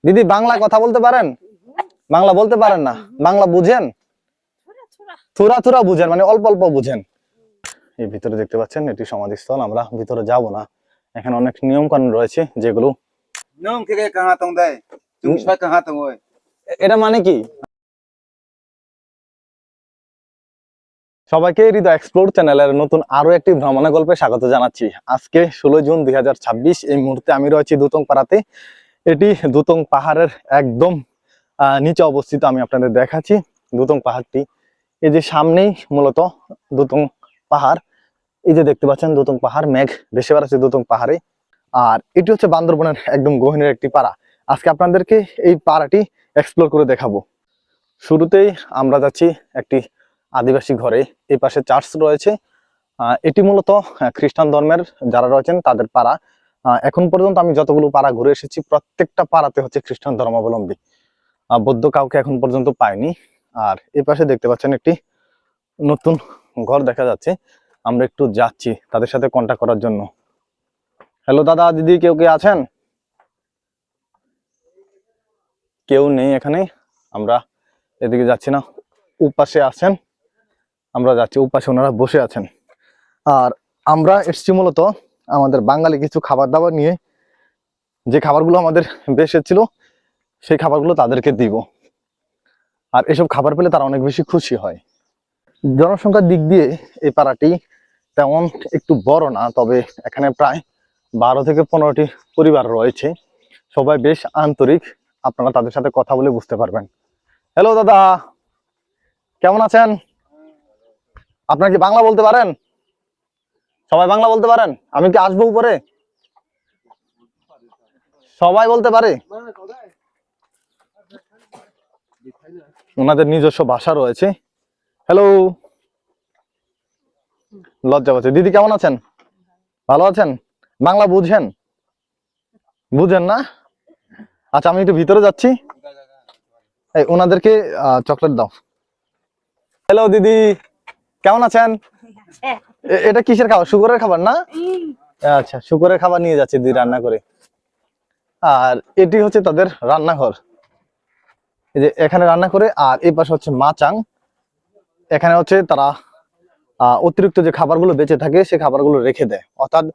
দিদি বাংলা কথা বলতে পারেন? বাংলা বলতে পারেন না? বাংলা বুঝেন? থোড়া থোড়া বুঝেন, মানে অল্প অল্প বুঝেন। এই ভিতরে দেখতে পাচ্ছেন এটি সমাধিস্থল। আমরা ভিতরে যাব না, এখানে অনেক নিয়ম কানুন রয়েছে যেগুলো। এটা মানে কি? সবাইকে হৃদয় এক্সপ্লোর চ্যানেলের নতুন আরো একটি ভ্রমণের গল্পে স্বাগত জানাচ্ছি। আজকে 16 জুন 2026। এই মুহূর্তে আমি রয়েছি দুতং পাড়াতে। এটি দুতং পাহাড়ের একদম নিচে অবস্থিত। আমি আপনাদের দেখাচ্ছি দুতং পাহাড়টি। এই যে সামনেই মূলত দুতং পাহাড়। এই যে দেখতে পাচ্ছেন দুতং পাহাড়, মেঘ ভেসে বেড়াচ্ছে দুতং পাহাড়ে। আর এটি হচ্ছে বান্দরবনের একদম গহীনের একটি পাড়া। আজকে আপনাদেরকে এই পাড়াটি এক্সপ্লোর করে দেখাবো। শুরুতেই আমরা যাচ্ছি একটি আদিবাসী ঘরে। এই পাশে চার্চ রয়েছে। এটি মূলত খ্রিস্টান ধর্মের যারা রয়েছেন তাদের পাড়া। এখন পর্যন্ত আমি যতগুলো পাড়া ঘুরে এসেছি প্রত্যেকটা পাড়াতে হচ্ছে খ্রিস্টান ধর্মাবলম্বী। বৌদ্ধ কাউকে এখন পর্যন্ত পাইনি। আর এই পাশে দেখতে পাচ্ছেন একটি নতুন ঘর দেখা যাচ্ছে। আমরা একটু যাচ্ছি তাদের সাথে কন্ট্যাক্ট করার জন্য। হ্যালো দাদা দিদি, কেউ কে আছেন? কেউ নেই এখানে। আমরা এদিকে যাচ্ছি না, উপাসে আছেন। আমরা যাচ্ছি, উপাসে ওনারা বসে আছেন। আর আমরা এসছি মূলত আমাদের বাঙালি কিছু খাবার দাবার নিয়ে। যে খাবারগুলো আমাদের দেশে ছিল সেই খাবারগুলো তাদেরকে দিব। আর এসব খাবার পেলে তারা অনেক বেশি খুশি হয়। জনসংখ্যার দিক দিয়ে এই পাড়াটি তেমন একটু বড় না, তবে এখানে প্রায় 12 থেকে 15টি পরিবার রয়েছে। সবাই বেশ আন্তরিক, আপনারা তাদের সাথে কথা বলে বুঝতে পারবেন। হ্যালো দাদা, কেমন আছেন? আপনারা কি বাংলা বলতে পারেন? সবাই বাংলা বলতে পারেন? আমি কি আসবো উপরে? সবাই বলতে পারে? ওনাদের নিজস্ব ভাষা রয়েছে। হ্যালো, লজ্জা পাচ্ছে। দিদি কেমন আছেন? ভালো আছেন? বাংলা বুঝেন? বুঝেন না? আচ্ছা, আমি একটু ভিতরে যাচ্ছি। এই ওনাদেরকে চকলেট দাও। হ্যালো দিদি, কেমন আছেন? এটা কিসের খাবার? শুকরের খাবার না? আচ্ছা, শুকরের খাবার নিয়ে যাচ্ছে দিদি রান্না করে। আর এটি হচ্ছে তাদের রান্নাঘর। এই যে এখানে রান্না করে। আর এই পাশে হচ্ছে মাচাং। এখানে হচ্ছে তারা অতিরিক্ত যে খাবারগুলো বেঁচে থাকে সেই খাবারগুলো রেখে দেয়। অর্থাৎ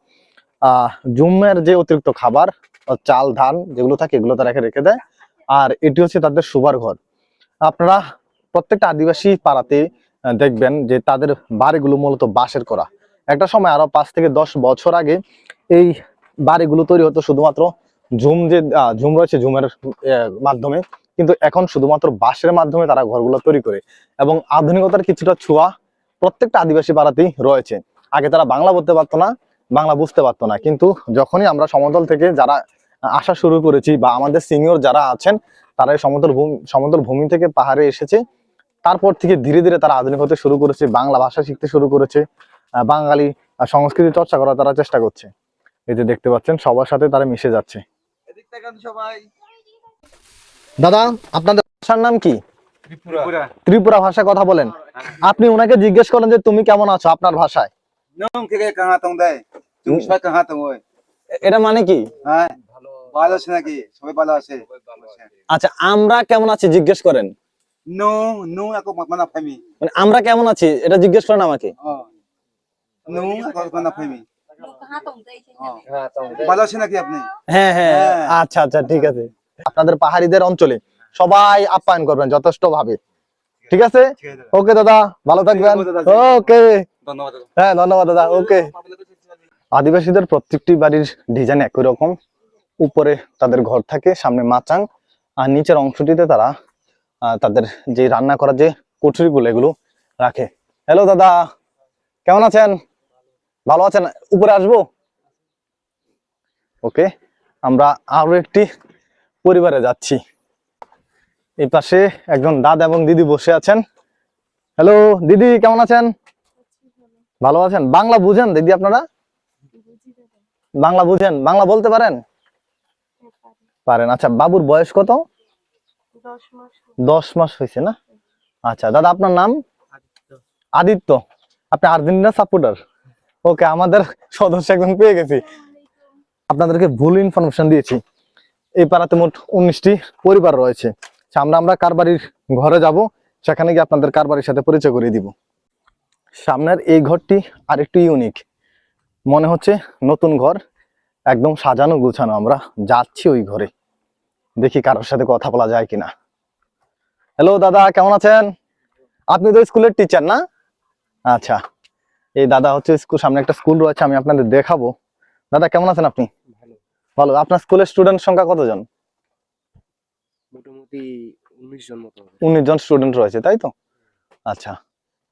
জুমের যে অতিরিক্ত খাবার, চাল ধান যেগুলো থাকে এগুলো তারা রেখে দেয়। আর এটি হচ্ছে তাদের শোবার ঘর। আপনারা প্রত্যেকটা আদিবাসী পাড়াতে দেখবেন যে তাদের বাড়িগুলো মূলত বাঁশের করা। একটা সময় আরো 5 থেকে 10 বছর আগে এই বাড়িগুলো তৈরি হতো শুধুমাত্র ঝুম রয়েছে ঝুমের মাধ্যমে। কিন্তু এখন শুধুমাত্র বাঁশের মাধ্যমে তারা ঘরগুলো তৈরি করে। এবং আধুনিকতার কিছুটা ছোঁয়া প্রত্যেকটা আদিবাসী পাড়াতেই রয়েছে। আগে তারা বাংলা বলতে পারতো না, বাংলা বুঝতে পারতো না, কিন্তু যখনই আমরা সমতল থেকে যারা আসা শুরু করেছি বা আমাদের সিনিয়র যারা আছেন তারা এই সমতল ভূমি থেকে পাহাড়ে এসেছে, তারপর থেকে ধীরে ধীরে তারা আধুনিক হতে শুরু করেছে, বাংলা ভাষা শিখতে শুরু করেছে, বাঙালি সংস্কৃতি চর্চা করার তারা চেষ্টা করছে। এই যে দেখতে পাচ্ছেন সবার সাথে তারা মিশে যাচ্ছে। দাদা, আপনাদের ভাষার নাম কি? ত্রিপুরা ভাষায় কথা বলেন। আপনি ওনাকে জিজ্ঞেস করেন যে তুমি কেমন আছো আপনার ভাষায়। এটা মানে কি? ভালো আছে নাকি? সবাই ভালো আছে। আচ্ছা, আমরা কেমন আছি জিজ্ঞেস করেন। No no ako mana fami. মানে আমরা কেমন আছি এটা জিজ্ঞেস করেন আমাকে। No ako mana fami. ভালো আছে নাকি আপনি? হ্যাঁ হ্যাঁ, আচ্ছা আচ্ছা, ঠিক আছে। আপনাদের পাহাড়িদের অঞ্চলে সবাই আপ্যায়ন করবেন যথেষ্ট ভাবে। ঠিক আছে, ওকে দাদা, ভালো থাকবেন। ওকে, ধন্যবাদ। হ্যাঁ ধন্যবাদ দাদা। ওকে। আদিবাসীদের প্রত্যেকটি বাড়ির ডিজাইন একই রকম। উপরে তাদের ঘর থাকে, সামনে মাচাং, আর নিচের অংশটিতে তারা তাদের যে রান্না করার যে কুঠুরিগুলো এগুলো রাখে। হ্যালো দাদা, কেমন আছেন? ভালো আছেন? উপরে আসবো? ওকে, আমরা আরো একটি পরিবারে যাচ্ছি। এই পাশে একজন দাদা এবং দিদি বসে আছেন। হ্যালো দিদি, কেমন আছেন? ভালো আছেন? বাংলা বুঝেন দিদি আপনারা? বাংলা বুঝেন? বাংলা বলতে পারেন? পারেন। আচ্ছা, বাবুর বয়স কত? 10 মাস হয়েছে না? আচ্ছা দাদা, আপনার নাম? আদিত্য। আপনি আর্জেন্টিনা সাপোর্টার? ওকে, আমাদের সদস্য একজন পেয়ে গেছি। আপনাদেরকে ভুল ইনফরমেশন দিয়েছি। এই পাড়াতে মোট 19টি পরিবার রয়েছে। আমরা কারবারির ঘরে যাব, সেখানে গিয়ে আপনাদের কারবারির সাথে পরিচয় করিয়ে দিব। সামনের এই ঘরটি আরেকটু ইউনিক, মনে হচ্ছে নতুন ঘর, একদম সাজানো গুছানো। আমরা যাচ্ছি ওই ঘরে, দেখি কারোর সাথে কথা বলা যায় কিনা। হ্যালো দাদা, কেমন আছেন? আপনি তো স্কুলের টিচার না? আচ্ছা, এই দাদা হচ্ছে স্কুল, সামনে একটা স্কুল রয়েছে, আমি আপনাদের দেখাবো। দাদা কেমন আছেন আপনি? ভালো। আপনার স্কুলের স্টুডেন্ট সংখ্যা কতজন? মোটামুটি 19 জন মতো হবে। 19 জন স্টুডেন্ট রয়েছে, তাই তো? আচ্ছা,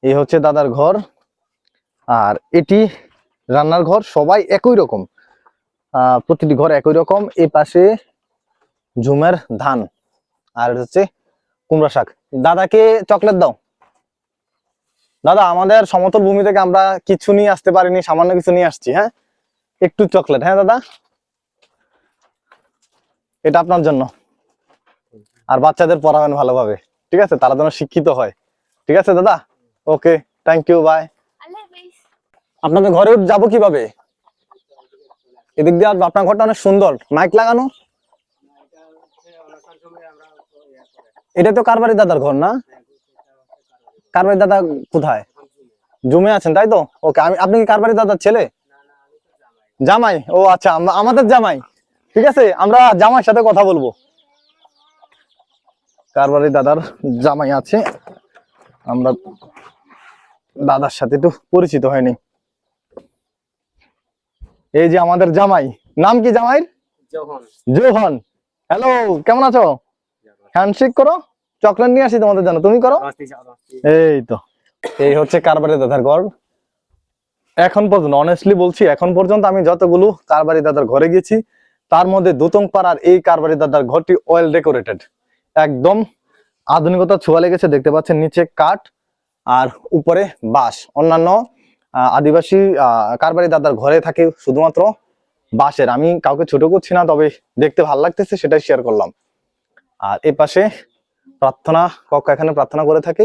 এই হচ্ছে দাদার ঘর, আর এটি রান্নার ঘর। সবাই একই রকম, প্রতিটি ঘর একই রকম। এই পাশে ঝুমের ধান, আর হচ্ছে কুমড়া শাক। দাদাকে চকলেট দাও। দাদা, আমাদের সমতল ভূমি থেকে আমরা কিছু নিয়ে আসতে পারিনি, সামান্য কিছু নিয়ে আসছি। হ্যাঁ, একটু চকলেট। হ্যাঁ দাদা, এটা আপনার জন্য। আর বাচ্চাদের পড়াবেন ভালোভাবে, ঠিক আছে? তারা যেন শিক্ষিত হয়। ঠিক আছে দাদা, ওকে, থ্যাংক ইউ, বাই। আপনাদের ঘরে যাবো কিভাবে? এদিক দিয়ে আসবো? আপনার ঘরটা অনেক সুন্দর, মাইক লাগানো। এটা তো কারবারি দাদার ঘর না? কারবারি দাদা কোথায়? জমে আছেন, তাই তো? ওকে, আপনি কি কারবারি দাদার ছেলে? জামাই? ও আচ্ছা, আমাদের জামাই। ঠিক আছে, আমরা জামাইয়ের সাথে কথা বলবো। কারবারি দাদার জামাই আছে, আমরা দাদার সাথে একটু পরিচিত হয়নি। এই যে আমাদের জামাই, নাম কি জামাইর? জোহন। হ্যালো, কেমন আছো? হ্যান্ডশেক করো, চকলেট নিয়ে আসি তোমাদের জন্য, তুমি করো। এই তো, এই হচ্ছে কারবারি দাদার ঘর। এখন পর্যন্ত, অনেস্টলি বলছি, এখন পর্যন্ত আমি যতগুলো কারবারি দাদার ঘরে গেছি, তার মধ্যে দুতং পাড়ার এই কারবারি দাদার ঘরটি ওয়েল ডেকোরেটেড, একদম আধুনিকতা ছোঁয়া লেগেছে। দেখতে পাচ্ছেন নিচে কাঠ আর উপরে বাঁশ। অন্যান্য আদিবাসী কারবারি দাদার ঘরে থাকে শুধুমাত্র বাঁশের। আমি কাউকে ছোট করছি না, তবে দেখতে ভালো লাগতেছে সেটাই শেয়ার করলাম। আর এই পাশে প্রার্থনা কক্ষ, এখানে প্রার্থনা করে থাকে।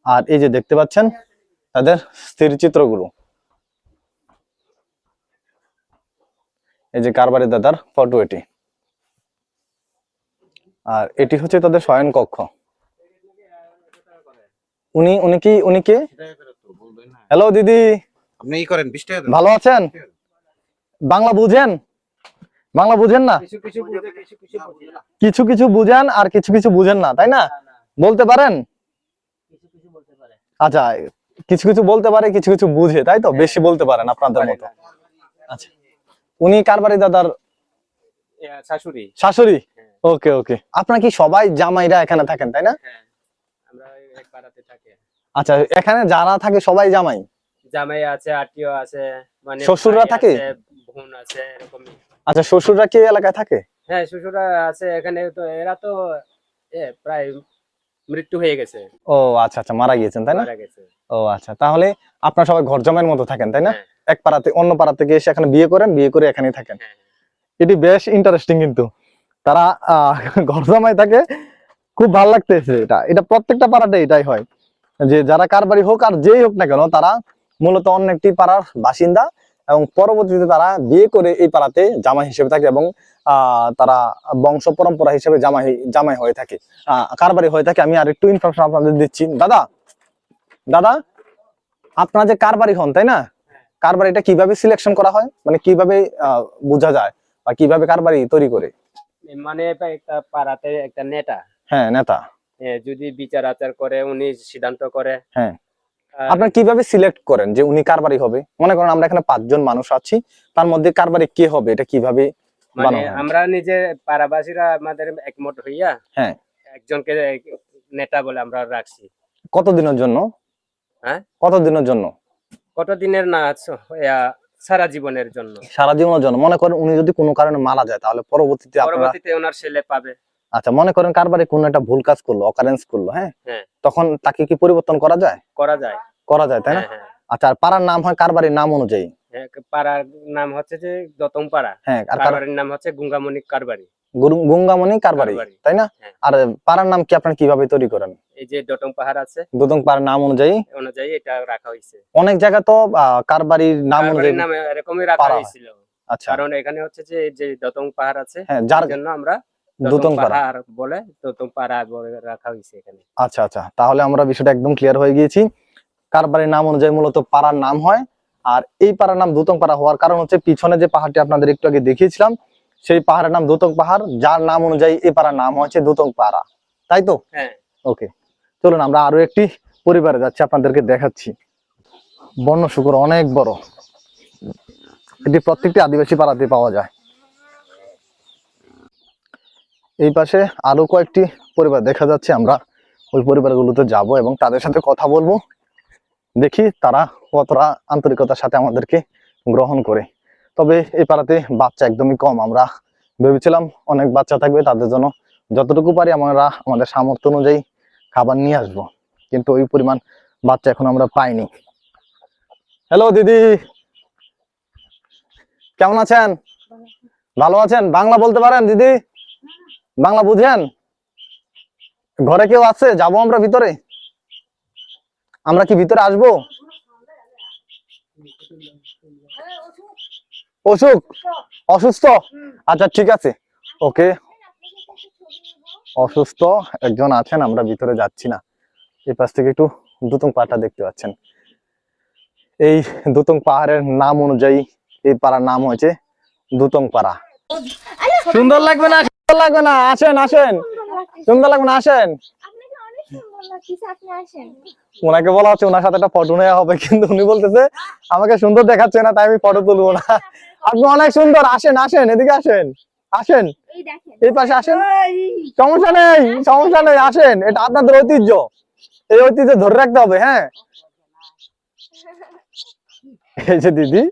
আর এই যে দেখতে পাচ্ছেন তাদের স্থিরচিত্রগুলো, এই যে কারবারি দাদার ফটো এটি। আর এটি হচ্ছে তাদের শয়ন কক্ষ। উনি কে? হ্যালো দিদি, আপনি কি করেন? 20 টাকা দেন। ভালো আছেন? বাংলা বুঝেন? বাংলা বুঝেন না? কিছু কিছু বুঝেন আর কিছু কিছু বুঝেন না, তাই না? বলতে পারেন? আচ্ছা, কিছু কিছু বলতে পারে, কিছু কিছু বুঝে, তাই তো? বেশি বলতে পারেন আপনাদের মতো। আচ্ছা, উনি কারবারি দাদার শাশুড়ি। শাশুড়ি? ওকে ওকে। আপনারা কি সবাই জামাইরা এখানে থাকেন, তাই না? আমরা এক পাড়াতে থাকি। আচ্ছা, এখানে যারা থাকে সবাই জামাই? জামাই আছে, আত্মীয় আছে, মানে শ্বশুররা ভাই থাকে? আছে, বোন আছে, এরকমই। আচ্ছা, শ্বশুররা কি এলাকায় থাকে? হ্যাঁ, শ্বশুররা আছে এখানে। তো এরা তো প্রায় মৃত্যু হয়ে গেছে, ও আচ্ছা আচ্ছা, মারা গিয়েছেন, তাই না? মারা গেছে। ও আচ্ছা, তাহলে আপনারা সবাই ঘর জামাইয়ের মতো থাকেন, তাই না? হ্যাঁ, এক পাড়াতে অন্য পাড়া থেকে এসে এখানে বিয়ে করেন, বিয়ে করে এখানেই থাকেন। হ্যাঁ। এটি বেশ ইন্টারেস্টিং, কিন্তু তারা ঘর জামাই থাকে, খুব ভালো লাগতেছে। এটা এটা প্রত্যেকটা পাড়াতে এটাই হয়, যে যারা কারবারি হোক আর যেই হোক না কেন, তারা মূলত অন্য একটি পাড়ার বাসিন্দা, এবং পরবর্তীতে তারা বিয়ে করে এই পাড়াতে জামাই হিসেবে থাকে, এবং তারা বংশ পরম্পরা হিসেবে জামাই হয়ে থাকে, কারবারি হয়ে থাকে। আমি আর একটু ইনফরমেশন আপনাদের দিচ্ছি। দাদা দাদা, আপনারা যে কারবারি হন, তাই না? কারবারিটা কিভাবে সিলেকশন করা হয়, মানে কিভাবে বোঝা যায়, বা কিভাবে কারবারি তৈরি করে? মানে একটা পাড়াতে একটা নেতা, হ্যাঁ, নেতা। যদি বিচার আচার করে, উনি সিদ্ধান্ত করে। হ্যাঁ, আর আপনারা কিভাবে সিলেক্ট করেন যে উনি কারবারি হবে? মনে করেন আমরা এখানে 5 জন মানুষ আছি, তার মধ্যে কারবারি কে হবে, এটা কিভাবে মানে বানানো হয়? আমরা নিজে পাড়াবাসীরা আমাদের একমত হইয়া হ্যাঁ। একজনকে নেতা বলে আমরা রাখছি। কতদিনের জন্য? হ্যাঁ, কতদিনের জন্য? কতদিনের না, সারা জীবনের জন্য। সারা জীবনের জন্য। মনে করেন উনি যদি কোনো কারণে মারা যায়, তাহলে পরবর্তীতে আপনারা, পরবর্তীতে ওনার ছেলে পাবে। আচ্ছা, মনে করেন কারবারি কোনো একটা ভুল কাজ করলো, অকারেন্স করলো, হ্যাঁ, হ্যাঁ, তখন তাকে কি পরিবর্তন করা যায়? করা যায়। করা যায়, তাই না? হ্যাঁ, হ্যাঁ। আচ্ছা, আর পাড়ার নাম হয় কারবারির নাম অনুযায়ী? পাড়ার নাম হচ্ছে যে দতং পাড়া, হ্যাঁ, আর কারবারির নাম হচ্ছে গুঙ্গামণি কারবারি। গঙ্গামণি কারবারি, তাই না? হ্যাঁ। আর পাড়ার নাম কি আপনারা কিভাবে তৈরি করেন? এই যে দতং পাহাড় আছে, দুদং পাড়ার নাম অনুযায়ী এটা রাখা হয়েছে। অনেক জায়গা তো কারবারির নাম অনুযায়ী কারবারির নাম এরকমই রাখা পাড়া হয়। হয়েছিল। আচ্ছা, কারণ এখানে হচ্ছে যে দতং পাহাড় আছে, হ্যাঁ, যার জন্য আমরা দুতং পাড়া। পাহাড় বলে, দুতং পাড়া বলে রাখা হয়েছে এখানে। আচ্ছা আচ্ছা, তাহলে আমরা বিষয়টা একদম ক্লিয়ার হয়ে গিয়েছি। কারবারের নাম অনুযায়ী মূলত পাড়ার নাম হয়। আর এই পাড়ার নাম দুতং পাড়া হওয়ার কারণ হচ্ছে পিছনে যে পাহাড়টি আপনাদের একটু আগে দেখিয়েছিলাম, সেই পাহাড়ের নাম দুতং পাহাড়, যার নাম অনুযায়ী এই পাড়ার নাম হচ্ছে দুতং পাড়া, তাই তো? হ্যাঁ। ওকে, চলুন আমরা আরো একটি পরিবারে যাচ্ছি, আপনাদেরকে দেখাচ্ছি। বন্য শুকর অনেক বড়, এটি প্রত্যেকটি আদিবাসী পাড়াতে পাওয়া যায়। এই পাশে আরো কয়েকটি পরিবার দেখা যাচ্ছে, আমরা ওই পরিবারগুলোতে যাব এবং তাদের সাথে কথা বলবো, দেখি তারা কতটা আন্তরিকতার সাথে আমাদেরকে গ্রহণ করে। তবে এই পাড়াতে বাচ্চা একদমই কম, আমরা ভেবেছিলাম অনেক বাচ্চা থাকবে, তাদের জন্য যতটুকু পারি আমরা আমাদের সামর্থ্য অনুযায়ী খাবার নিয়ে আসব, কিন্তু ওই পরিমাণ বাচ্চা এখন আমরা পাইনি। হ্যালো দিদি, কেমন আছেন? ভালো আছেন? বাংলা বলতে পারেন দিদি? বাংলা বুঝেন? ঘরে কেউ আছে? যাবো আমরা ভিতরে? আমরা কি ভিতরে আসবো? অসুস্থ? আচ্ছা ঠিক আছে, ওকে। অসুস্থ একজন আছেন, আমরা ভিতরে যাচ্ছি না। এই পাশ থেকে একটু দুতং পাহাড়টা দেখতে পাচ্ছেন। এই দুতং পাহাড়ের নাম অনুযায়ী এই পাড়ার নাম হয়েছে দুতং পাড়া। সুন্দর লাগবে না? সুন্দর লাগবে না? আসেন আসেন, সুন্দর লাগবে না? আসেন। ওনাকে বলা হচ্ছে ওনার সাথে একটা ফটো নেওয়া হবে, কিন্তু উনি বলতেছে আমাকে সুন্দর দেখাচ্ছে না, তাই আমি ফটো তুলবো না। আপনি অনেক সুন্দর, আসেন আসেন, এদিকে আসেন, আসেন এই পাশে আসেন, সমস্যা নেই সমস্যা নেই, আসেন, এটা আপনাদের ঐতিহ্য, এই ঐতিহ্য ধরে রাখতে হবে। হ্যাঁ, এই যে দিদি,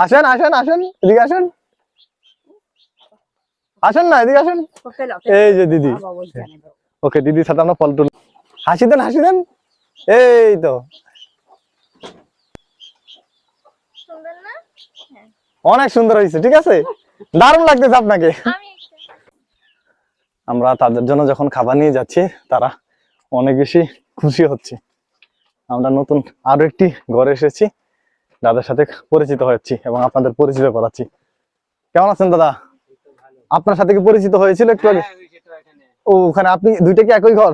আসেন আসেন আসেন, এদিকে আসেন, আসেন না, এদিকে আসেন। এই যে দিদি, ওকে, দিদির সাথে আমরা ফটো তুল, হাসি দেন হাসি দেন, এই তো অনেক সুন্দর হয়েছে, ঠিক আছে, দারুণ লাগতেছে আপনাকে। আমরা তাদের জন্য যখন খাবার নিয়ে যাচ্ছি, তারা অনেক বেশি খুশি হচ্ছে। আমরা নতুন আরো একটি ঘরে এসেছি, দাদার সাথে পরিচিত হয়েছি এবং আপনাদের পরিচিত করাচ্ছি। কেমন আছেন দাদা? আপনার সাথে কি পরিচিত হয়েছিল একটু আগে? ও, ওখানে আপনি দুইটা কি একই ঘর?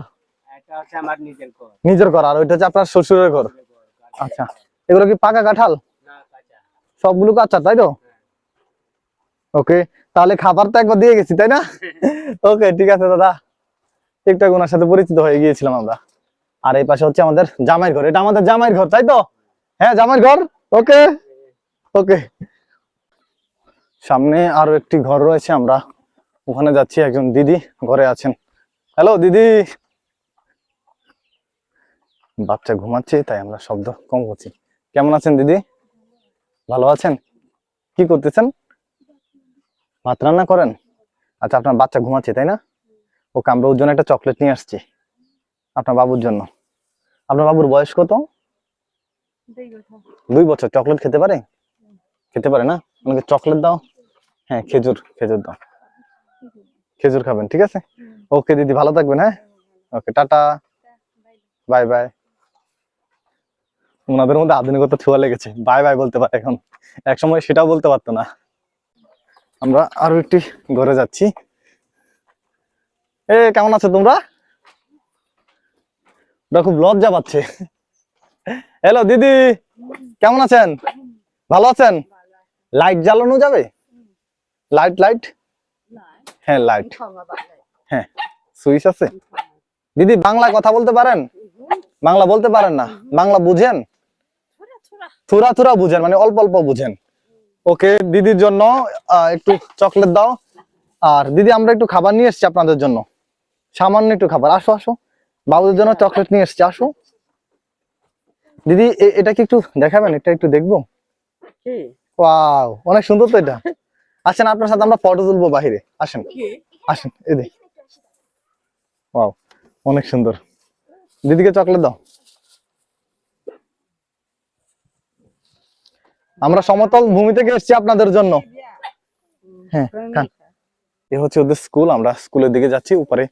নিজের ঘর, আর ওইটা হচ্ছে আপনার শ্বশুরের ঘর। আচ্ছা, এগুলো কি পাকা কাঁঠাল? সবগুলো কাঁচা, তাই তো? ওকে, তাহলে খাবার তো একবার দিয়ে গেছি, তাই না? ওকে, ঠিক আছে দাদা, ঠিকঠাক ওনার সাথে পরিচিত হয়ে গিয়েছিলাম আমরা। আর এই পাশে হচ্ছে আমাদের জামাইয়ের ঘর, এটা আমাদের জামাইয়ের ঘর, তাই তো? হ্যাঁ, জামাইয়ের ঘর। ওকে ওকে, সামনে আরো একটি ঘর রয়েছে, আমরা ওখানে যাচ্ছি। একজন দিদি ঘরে আছেন। হ্যালো দিদি, বাচ্চা ঘুমাচ্ছে তাই আমরা শব্দ কম করছি। কেমন আছেন দিদি? ভালো আছেন? কি করতেছেন? ভাত রান্না করেন? আচ্ছা, আপনার বাচ্চা ঘুমাচ্ছে তাই না? ওকে, আমরা ওর জন্য একটা চকলেট নিয়ে আসছি আপনার বাবুর জন্য। আপনার বাবুর বয়স কত? 2 বছর। চকলেট খেতে পারে? খেতে পারে না? আমাকে চকলেট দাও। হ্যাঁ, খেজুর খেজুর দাও, খেজুর খাবেন, ঠিক আছে? ওকে দিদি, ভালো থাকবেন। হ্যাঁ, ওকে, টাটা, বাই বাই। ওনাদের মধ্যে আধুনিকতা ছোঁয়া লেগেছে, বাই বাই বলতে পারে এখন, একসময় সেটাও বলতে পারতো না। আমরা আরো একটি ঘরে যাচ্ছি। এ, কেমন আছো তোমরা? ওরা খুব লজ্জা পাচ্ছে। হ্যালো দিদি, কেমন আছেন? ভালো আছেন? লাইট জ্বালানো যাবে? লাইট লাইট, হ্যাঁ লাইট, হ্যাঁ সুইচ আছে। দিদি, বাংলা কথা বলতে পারেন? বাংলা বলতে পারেন না? বাংলা বুঝেন? থোড়া থোড়া বুঝেন, মানে অল্প অল্প বুঝেন। ওকে, দিদির জন্য একটু চকলেট দাও। আর দিদি, আমরা একটু খাবার নিয়ে এসেছি আপনাদের জন্য, সামান্য একটু খাবার। আসো আসো, বাবুদের জন্য চকলেট নিয়ে এসেছি, আসো। দিদি, এটা কি একটু দেখাবেন? এটা একটু দেখবো। ওয়াও, অনেক সুন্দর তো এটা। আসেন, আপনার সাথে আমরা ফটো তুলবো বাহিরে, আসেন আসেন, এদিকে। ওয়াও, অনেক সুন্দর। দিদিকে চকলেট দাও। আমরা সমতল ভূমি থেকে এসেছি আপনাদের জন্য। হ্যাঁ, এ হচ্ছে ওদের স্কুল, আমরা স্কুলের দিকে যাচ্ছি। উপরে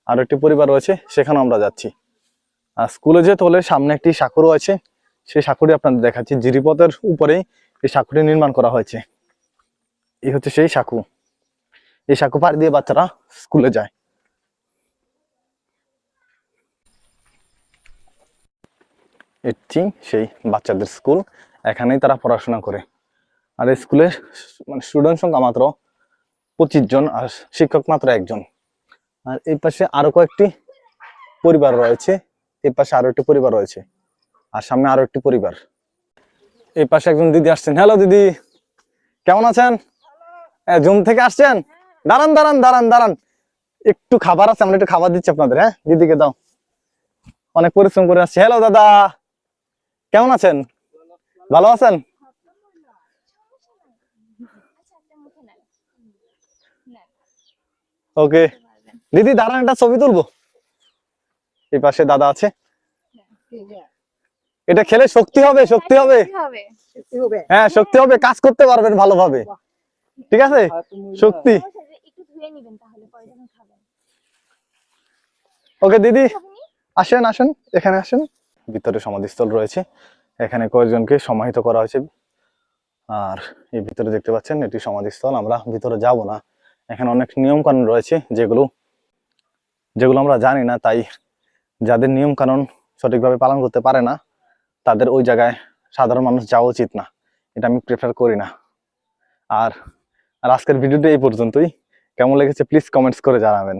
আরো একটি পরিবার রয়েছে, সেখানে আমরা যাচ্ছি। আর স্কুলে যেতে হলে সামনে একটি সাঁকো রয়েছে, সেই সাঁকোটি আপনাদের দেখাচ্ছি। জিরিপথের উপরে এই সাঁকোটি নির্মাণ করা হয়েছে। এই হচ্ছে সেই সাঁকো। এই সাঁকো পাড়ি দিয়ে বাচ্চারা স্কুলে যায়। এটি সেই বাচ্চাদের স্কুল, এখানেই তারা পড়াশোনা করে। আর এই স্কুলে মানে স্টুডেন্ট সংখ্যা মাত্র 25 জন, আর শিক্ষক মাত্র 1 জন। আর এই পাশে আরো কয়েকটি পরিবার রয়েছে, এই পাশে আরো একটি পরিবার রয়েছে, আর সামনে আরো একটি পরিবার। এই পাশে একজন দিদি আসছেন। হ্যালো দিদি, কেমন আছেন? জুম থেকে আসছেন? দাঁড়ান দাঁড়ান দাঁড়ান দাঁড়ান, একটু খাবার আছে, আমরা একটু খাবার দিচ্ছি আপনাদের। হ্যাঁ, দিদিকে দাও, অনেক পরিশ্রম করে আসছে। হ্যালো দাদা, কেমন আছেন? ভালো আছেন? ওকে দিদি দাঁড়ান, একটা ছবি তুলবো। এই পাশে দাদা আছে। এটা খেলে শক্তি হবে, শক্তি হবে। হ্যাঁ শক্তি হবে, কাজ করতে পারবেন ভালোভাবে। ঠিক আছে, শক্তি। ওকে দিদি, আসেন আসেন, এখানে আসেন। ভিতরে সমাধিস্থল রয়েছে, এখানে কয়েকজনকে সমাহিত করা হয়েছে। আর এই ভিতরে দেখতে পাচ্ছেন এটি সমাধিস্থল। আমরা ভিতরে যাব না, এখানে অনেক নিয়ম কানুন রয়েছে যেগুলো আমরা জানি না। তাই যাদের নিয়ম কানুন সঠিকভাবে পালন করতে পারে না, তাদের ওই জায়গায় সাধারণ মানুষ যাওয়া উচিত না, এটা আমি প্রেফার করি না। আর আজকের ভিডিওটা এই পর্যন্তই। কেমন লেগেছে প্লিজ কমেন্টস করে জানাবেন।